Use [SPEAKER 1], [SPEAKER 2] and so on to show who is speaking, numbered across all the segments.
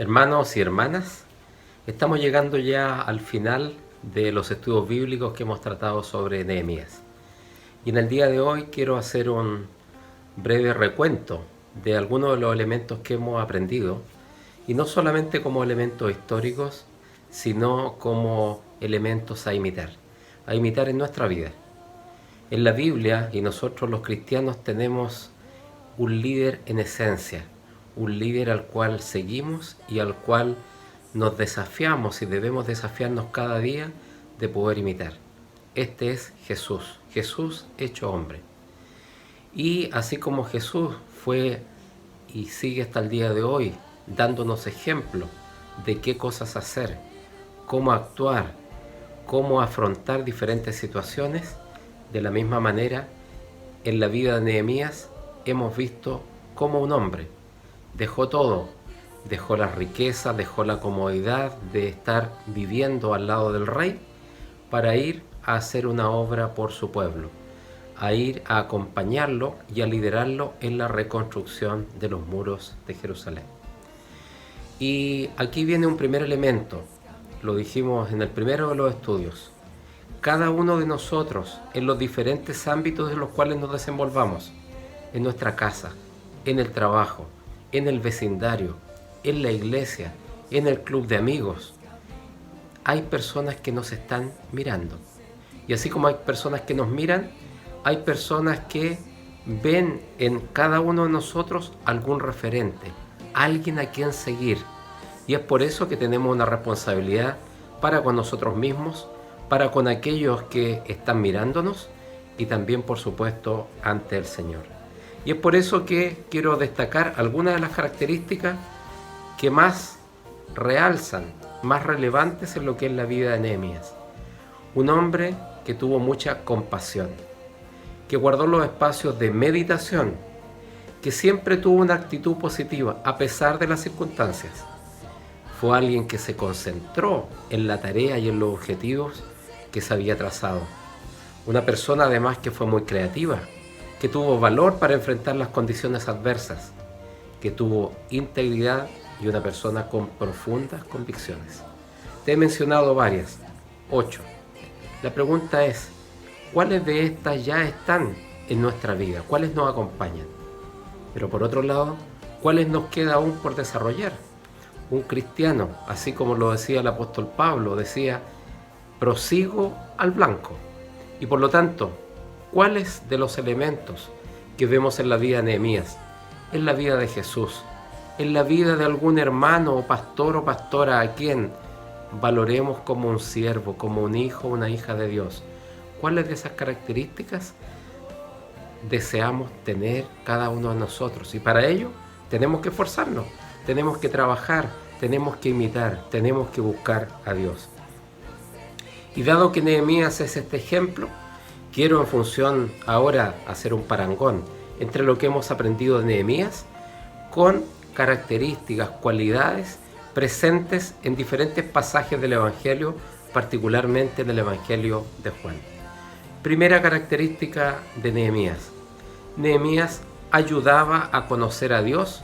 [SPEAKER 1] Hermanos y hermanas, estamos llegando ya al final de los estudios bíblicos que hemos tratado sobre Nehemías. Y en el día de hoy quiero hacer un breve recuento de algunos de los elementos que hemos aprendido, y no solamente como elementos históricos, sino como elementos a imitar en nuestra vida. En la Biblia, y nosotros los cristianos tenemos un líder en esencia, un líder al cual seguimos y al cual nos desafiamos y debemos desafiarnos cada día de poder imitar. Este es Jesús, Jesús hecho hombre. Y así como Jesús fue y sigue hasta el día de hoy dándonos ejemplo de qué cosas hacer, cómo actuar, cómo afrontar diferentes situaciones, de la misma manera, en la vida de Nehemías hemos visto cómo un hombre dejó todo, dejó la riqueza, dejó la comodidad de estar viviendo al lado del rey para ir a hacer una obra por su pueblo, a ir a acompañarlo y a liderarlo en la reconstrucción de los muros de Jerusalén. Y aquí viene un primer elemento, lo dijimos en el primero de los estudios. Cada uno de nosotros, en los diferentes ámbitos en los cuales nos desenvolvamos, en nuestra casa, en el trabajo, en el vecindario, en la iglesia, en el club de amigos, hay personas que nos están mirando. Y así como hay personas que nos miran, hay personas que ven en cada uno de nosotros algún referente, alguien a quien seguir. Y es por eso que tenemos una responsabilidad para con nosotros mismos, para con aquellos que están mirándonos y también, por supuesto, ante el Señor. Y es por eso que quiero destacar algunas de las características que más realzan, más relevantes en lo que es la vida de Nehemías. Un hombre que tuvo mucha compasión, que guardó los espacios de meditación, que siempre tuvo una actitud positiva a pesar de las circunstancias. Fue alguien que se concentró en la tarea y en los objetivos que se había trazado. Una persona además que fue muy creativa, que tuvo valor para enfrentar las condiciones adversas, que tuvo integridad y una persona con profundas convicciones. Te he mencionado varias, 8. La pregunta es, ¿cuáles de estas ya están en nuestra vida? ¿Cuáles nos acompañan? Pero por otro lado, ¿cuáles nos queda aún por desarrollar? Un cristiano, así como lo decía el apóstol Pablo, decía, prosigo al blanco. Y por lo tanto, ¿cuáles de los elementos que vemos en la vida de Nehemías, en la vida de Jesús, en la vida de algún hermano o pastora a quien valoremos como un siervo, como un hijo o una hija de Dios? ¿Cuáles de esas características deseamos tener cada uno de nosotros? Y para ello tenemos que esforzarnos, tenemos que trabajar, tenemos que imitar, tenemos que buscar a Dios. Y dado que Nehemías es este ejemplo, quiero en función ahora hacer un parangón entre lo que hemos aprendido de Nehemías con características, cualidades presentes en diferentes pasajes del Evangelio, particularmente en el Evangelio de Juan. Primera característica de Nehemías. Nehemías ayudaba a conocer a Dios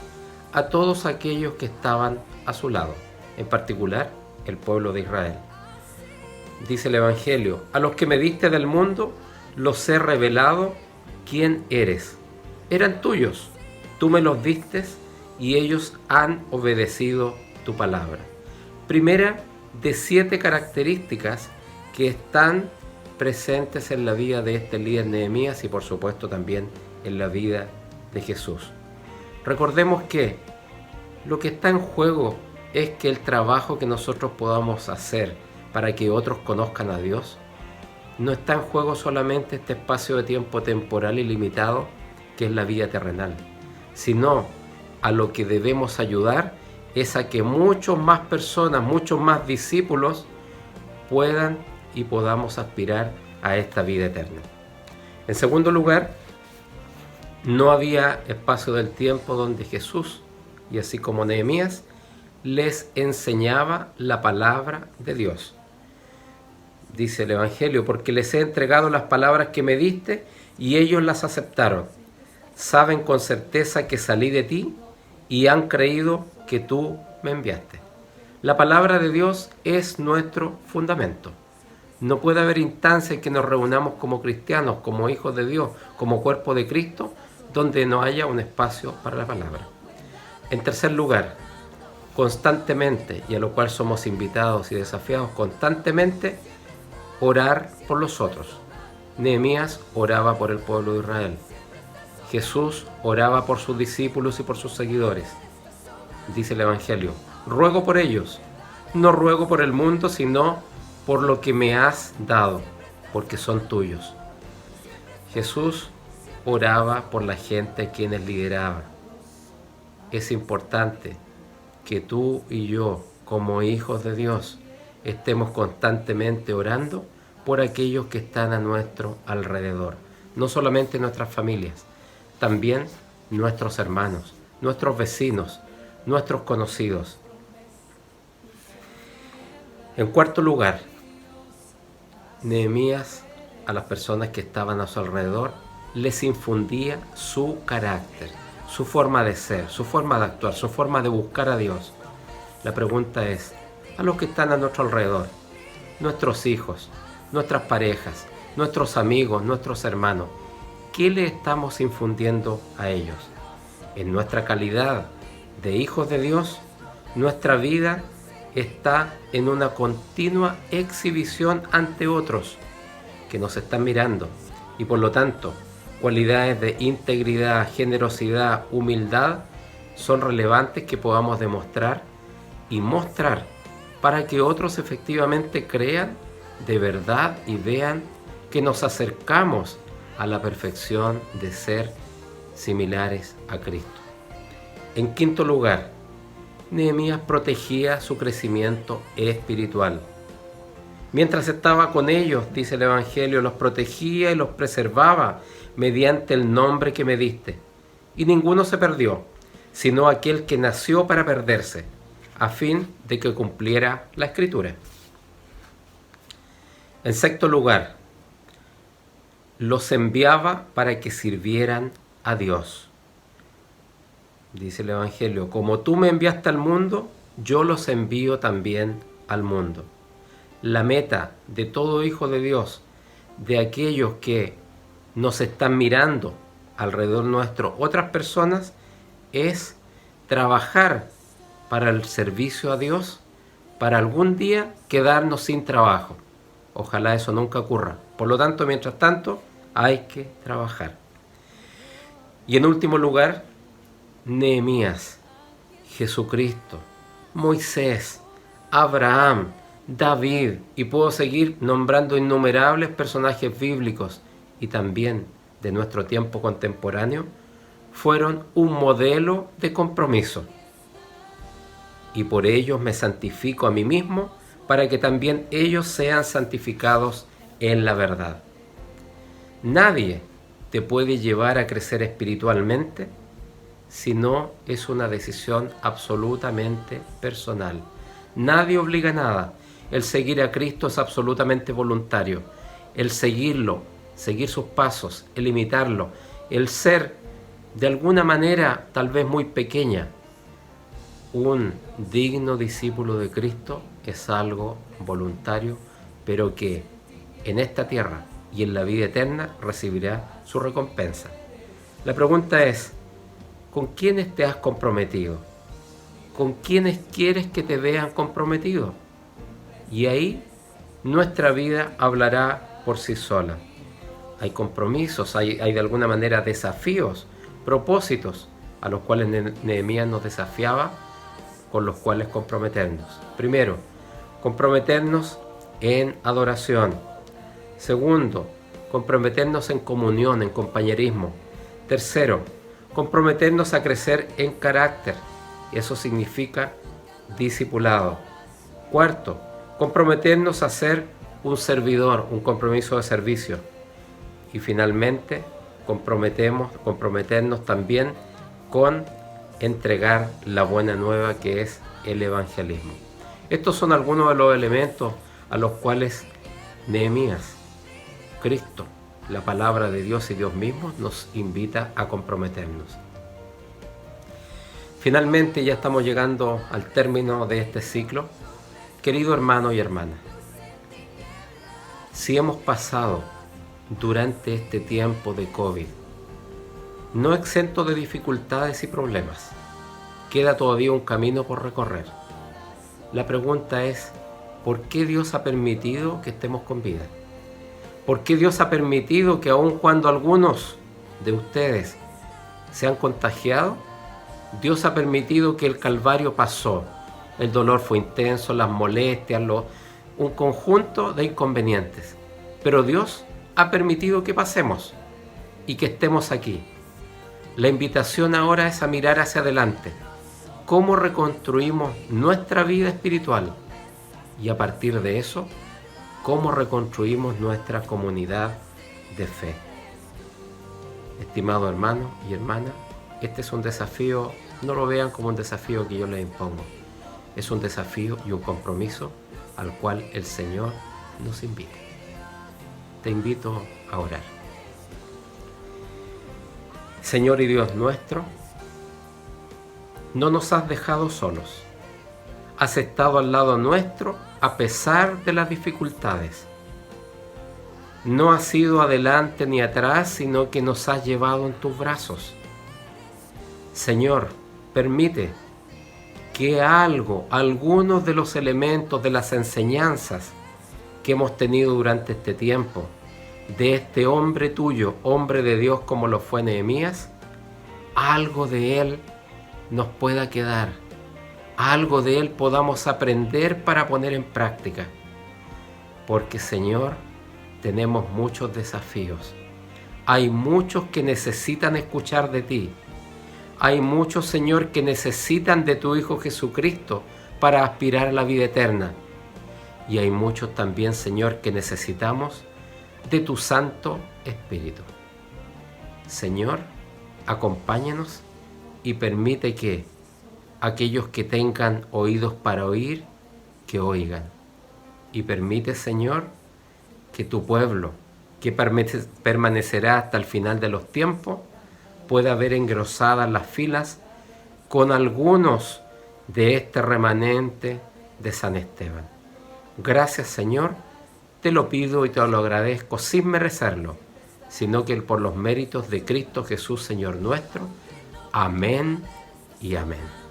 [SPEAKER 1] a todos aquellos que estaban a su lado, en particular el pueblo de Israel. Dice el Evangelio, a los que me diste del mundo, los he revelado quién eres. Eran tuyos, tú me los diste y ellos han obedecido tu palabra. Primera de 7 características que están presentes en la vida de este líder Nehemías y por supuesto también en la vida de Jesús. Recordemos que lo que está en juego es que el trabajo que nosotros podamos hacer para que otros conozcan a Dios, no está en juego solamente este espacio de tiempo temporal y limitado que es la vida terrenal, sino a lo que debemos ayudar es a que muchas más personas, muchos más discípulos puedan y podamos aspirar a esta vida eterna. En segundo lugar, no había espacio del tiempo donde Jesús, y así como Nehemías, les enseñaba la palabra de Dios. Dice el Evangelio, porque les he entregado las palabras que me diste y ellos las aceptaron. Saben con certeza que salí de ti y han creído que tú me enviaste. La palabra de Dios es nuestro fundamento. No puede haber instancia en que nos reunamos como cristianos, como hijos de Dios, como cuerpo de Cristo, donde no haya un espacio para la palabra. En tercer lugar, constantemente, y a lo cual somos invitados y desafiados constantemente, orar por los otros. Nehemías oraba por el pueblo de Israel. Jesús oraba por sus discípulos y por sus seguidores. Dice el Evangelio: ruego por ellos, no ruego por el mundo, sino por lo que me has dado, porque son tuyos. Jesús oraba por la gente a quienes lideraba. Es importante que tú y yo, como hijos de Dios, estemos constantemente orando por aquellos que están a nuestro alrededor. No solamente nuestras familias, también nuestros hermanos, nuestros vecinos, nuestros conocidos. En cuarto lugar, Nehemías a las personas que estaban a su alrededor les infundía su carácter, su forma de ser, su forma de actuar, su forma de buscar a Dios. La pregunta es, a los que están a nuestro alrededor, nuestros hijos, nuestras parejas, nuestros amigos, nuestros hermanos, ¿qué le estamos infundiendo a ellos? En nuestra calidad de hijos de Dios, nuestra vida está en una continua exhibición ante otros que nos están mirando, y por lo tanto cualidades de integridad, generosidad, humildad son relevantes que podamos demostrar y mostrar para que otros efectivamente crean de verdad y vean que nos acercamos a la perfección de ser similares a Cristo. En quinto lugar, Nehemías protegía su crecimiento espiritual. Mientras estaba con ellos, dice el Evangelio, los protegía y los preservaba mediante el nombre que me diste. Y ninguno se perdió, sino aquel que nació para perderse, a fin de que cumpliera la Escritura. En sexto lugar, los enviaba para que sirvieran a Dios. Dice el Evangelio, como tú me enviaste al mundo, yo los envío también al mundo. La meta de todo hijo de Dios, de aquellos que nos están mirando alrededor nuestro, otras personas, es trabajar para el servicio a Dios, para algún día quedarnos sin trabajo. Ojalá eso nunca ocurra. Por lo tanto, mientras tanto, hay que trabajar. Y en último lugar, Nehemías, Jesucristo, Moisés, Abraham, David, y puedo seguir nombrando innumerables personajes bíblicos y también de nuestro tiempo contemporáneo, fueron un modelo de compromiso. Y por ellos me santifico a mí mismo, para que también ellos sean santificados en la verdad. Nadie te puede llevar a crecer espiritualmente si no es una decisión absolutamente personal. Nadie obliga a nada. El seguir a Cristo es absolutamente voluntario. El seguirlo, seguir sus pasos, el imitarlo, el ser de alguna manera tal vez muy pequeña un digno discípulo de Cristo es algo voluntario, pero que en esta tierra y en la vida eterna recibirá su recompensa. La pregunta es, ¿con quiénes te has comprometido? ¿Con quiénes quieres que te vean comprometido? Y ahí nuestra vida hablará por sí sola. Hay compromisos, hay de alguna manera desafíos, propósitos a los cuales Nehemías nos desafiaba, con los cuales comprometernos. Primero, comprometernos en adoración. Segundo, comprometernos en comunión, en compañerismo. Tercero, comprometernos a crecer en carácter. Eso significa discipulado. Cuarto, comprometernos a ser un servidor, un compromiso de servicio. Y finalmente, comprometernos también con entregar la buena nueva, que es el evangelismo. Estos son algunos de los elementos a los cuales Nehemías, Cristo, la palabra de Dios y Dios mismo nos invita a comprometernos. Finalmente ya estamos llegando al término de este ciclo. Querido hermano y hermana, si hemos pasado durante este tiempo de COVID, no exento de dificultades y problemas, queda todavía un camino por recorrer. La pregunta es, ¿por qué Dios ha permitido que estemos con vida? ¿Por qué Dios ha permitido que aun cuando algunos de ustedes se han contagiado, Dios ha permitido que el calvario pasó? El dolor fue intenso, las molestias, un conjunto de inconvenientes. Pero Dios ha permitido que pasemos y que estemos aquí. La invitación ahora es a mirar hacia adelante. ¿Cómo reconstruimos nuestra vida espiritual? Y a partir de eso, ¿cómo reconstruimos nuestra comunidad de fe? Estimado hermano y hermana, este es un desafío, no lo vean como un desafío que yo les impongo. Es un desafío y un compromiso al cual el Señor nos invita. Te invito a orar. Señor y Dios nuestro, no nos has dejado solos. Has estado al lado nuestro a pesar de las dificultades. No has ido adelante ni atrás, sino que nos has llevado en tus brazos. Señor, permite que algunos de los elementos de las enseñanzas que hemos tenido durante este tiempo, de este hombre tuyo, hombre de Dios como lo fue Nehemías, algo de él nos pueda quedar, algo de él podamos aprender para poner en práctica. Porque, Señor, tenemos muchos desafíos. Hay muchos que necesitan escuchar de ti. Hay muchos, Señor, que necesitan de tu Hijo Jesucristo para aspirar a la vida eterna. Y hay muchos también, Señor, que necesitamos de tu Santo Espíritu. Señor, acompáñanos y permite que aquellos que tengan oídos para oír, que oigan. Y permite, Señor, que tu pueblo, que permanecerá hasta el final de los tiempos, pueda ver engrosadas las filas con algunos de este remanente de San Esteban. Gracias, Señor, te lo pido y te lo agradezco sin merecerlo, sino que por los méritos de Cristo Jesús, Señor nuestro. Amén y amén.